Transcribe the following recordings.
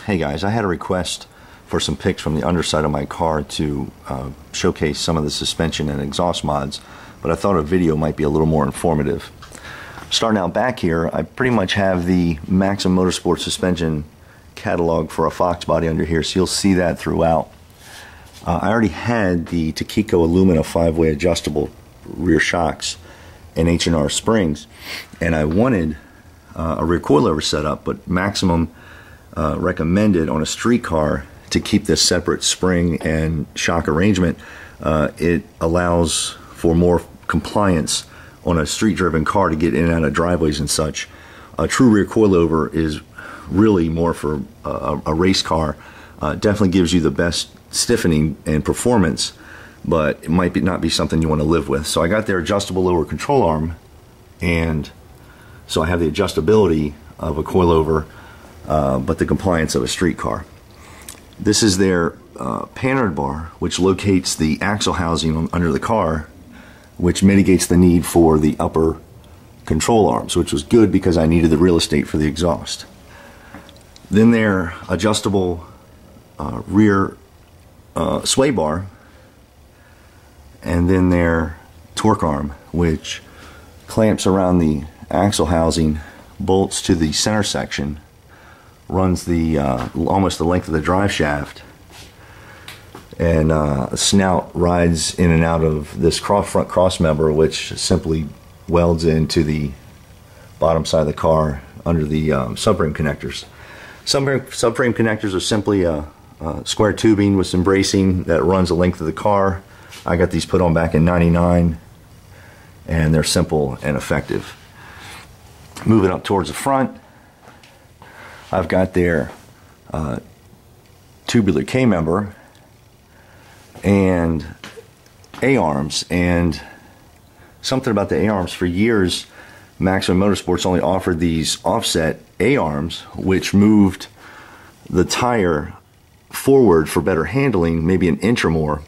Hey guys, I had a request for some pics from the underside of my car to showcase some of the suspension and exhaust mods, but I thought a video might be a little more informative. Starting out back here, I pretty much have the Maximum Motorsports suspension catalog for a Fox body under here, so you'll see that throughout. I already had the Takiko Illumina 5-way adjustable rear shocks and H&R springs, and I wanted a rear coilover setup, but Maximum recommended on a street car to keep this separate spring and shock arrangement. It allows for more compliance on a street driven car to get in and out of driveways and such. A true rear coilover is really more for a race car. Definitely gives you the best stiffening and performance, but it might not be something you want to live with. So I got their adjustable lower control arm, and so I have the adjustability of a coilover, but the compliance of a street car. This is their panhard bar, which locates the axle housing under the car, which mitigates the need for the upper control arms, which was good because I needed the real estate for the exhaust. Then their adjustable rear sway bar, and then their torque arm, which clamps around the axle housing, bolts to the center section, runs the almost the length of the drive shaft, and a snout rides in and out of this front cross member, which simply welds into the bottom side of the car under the subframe connectors. Subframe connectors are simply a square tubing with some bracing that runs the length of the car. I got these put on back in '99, and they're simple and effective. Moving up towards the front, I've got their tubular K-member and A-arms, and something about the A-arms, for years Maximum Motorsports only offered these offset A-arms, which moved the tire forward for better handling, maybe an inch or more,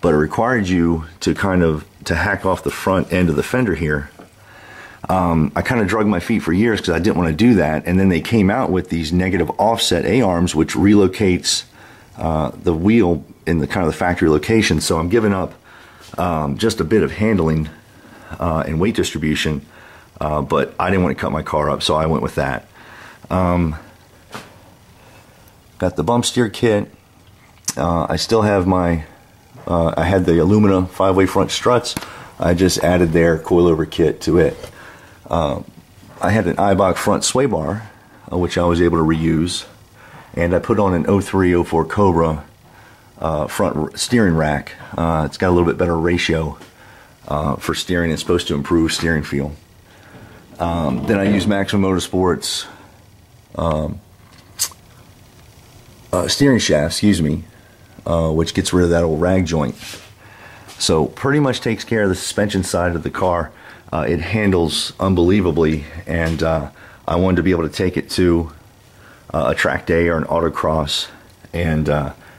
but it required you to to hack off the front end of the fender here. I kind of drug my feet for years because I didn't want to do that, and then they came out with these negative offset A-arms, which relocates the wheel in the the factory location. So I'm giving up just a bit of handling and weight distribution, but I didn't want to cut my car up, so I went with that. Got the bump steer kit. I still have my I had the Illumina 5-way front struts. I just added their coilover kit to it. I had an Eibach front sway bar, which I was able to reuse, and I put on an 03-04 Cobra front steering rack. It's got a little bit better ratio for steering. It's supposed to improve steering feel. Then I used Maximum Motorsports steering shaft, which gets rid of that old rag joint. So pretty much takes care of the suspension side of the car. It handles unbelievably, and I wanted to be able to take it to a track day or an autocross and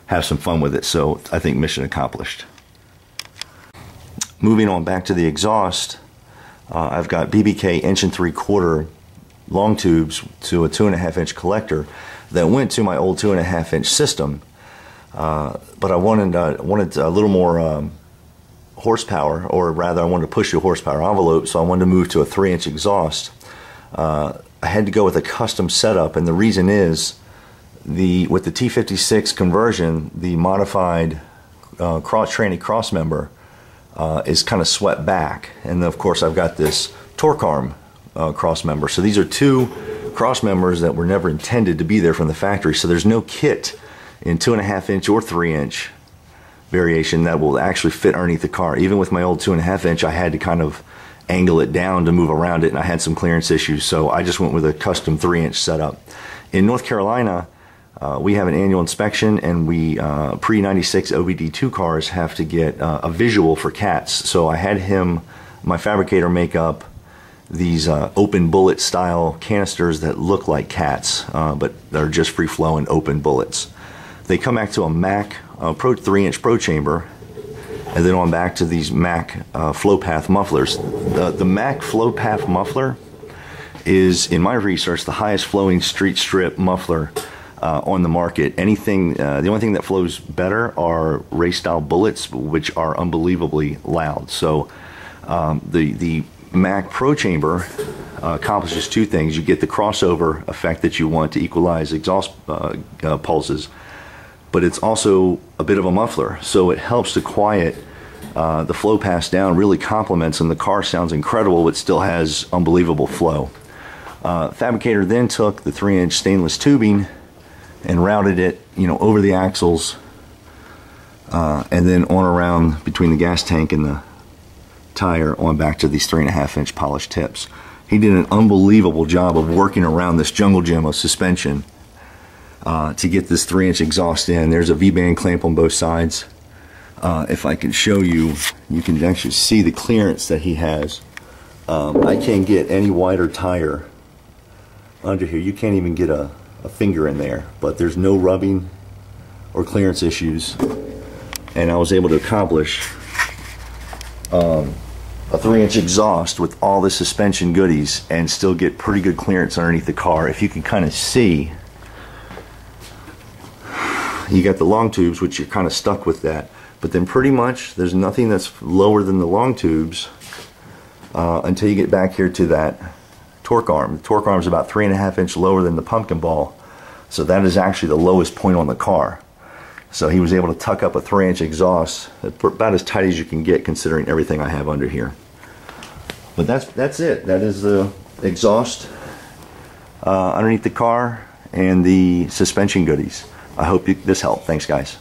have some fun with it. So I think mission accomplished. Moving on back to the exhaust, I've got BBK 1 3/4 long tubes to a 2.5-inch collector that went to my old 2.5-inch system, but I wanted a little more horsepower, or rather I wanted to push the horsepower envelope, so I wanted to move to a 3-inch exhaust. I had to go with a custom setup, and the reason is with the T56 conversion, the modified tranny cross member is kind of swept back, and of course I've got this torque arm cross member. So these are two cross members that were never intended to be there from the factory, so there's no kit in 2.5-inch or 3-inch variation that will actually fit underneath the car. Even with my old 2.5-inch, I had to kind of angle it down to move around it, and I had some clearance issues, so I just went with a custom 3-inch setup. In North Carolina, we have an annual inspection, and we pre-96 OBD2 cars have to get a visual for cats. So I had my fabricator, make up these open bullet style canisters that look like cats, but they're just free-flowing open bullets. They come back to a Mac 3-inch Pro chamber, and then on back to these Mac flow path mufflers. The Mac flow path muffler is, in my research, the highest flowing street strip muffler on the market. Anything, the only thing that flows better are race style bullets, which are unbelievably loud. So the Mac Pro Chamber accomplishes two things. You get the crossover effect that you want to equalize exhaust pulses, but it's also a bit of a muffler, so it helps to quiet the flow pass down, really complements, and the car sounds incredible but still has unbelievable flow. Fabricator then took the 3-inch stainless tubing and routed it, over the axles, and then on around between the gas tank and the tire on back to these 3.5-inch polished tips. He did an unbelievable job of working around this jungle gym of suspension to get this 3-inch exhaust in. There's a V-band clamp on both sides. If I can show you, you can actually see the clearance that he has. I can't get any wider tire under here. You can't even get a finger in there, but there's no rubbing or clearance issues, and I was able to accomplish a 3-inch exhaust with all the suspension goodies and still get pretty good clearance underneath the car. If you can kind of see, you got the long tubes, which you're kind of stuck with that, but then pretty much there's nothing that's lower than the long tubes until you get back here to that torque arm. The torque arm is about 3.5 inch lower than the pumpkin ball, so that is actually the lowest point on the car. So he was able to tuck up a 3-inch exhaust about as tight as you can get considering everything I have under here. But that's it. That is the exhaust underneath the car and the suspension goodies. I hope this helped. Thanks, guys.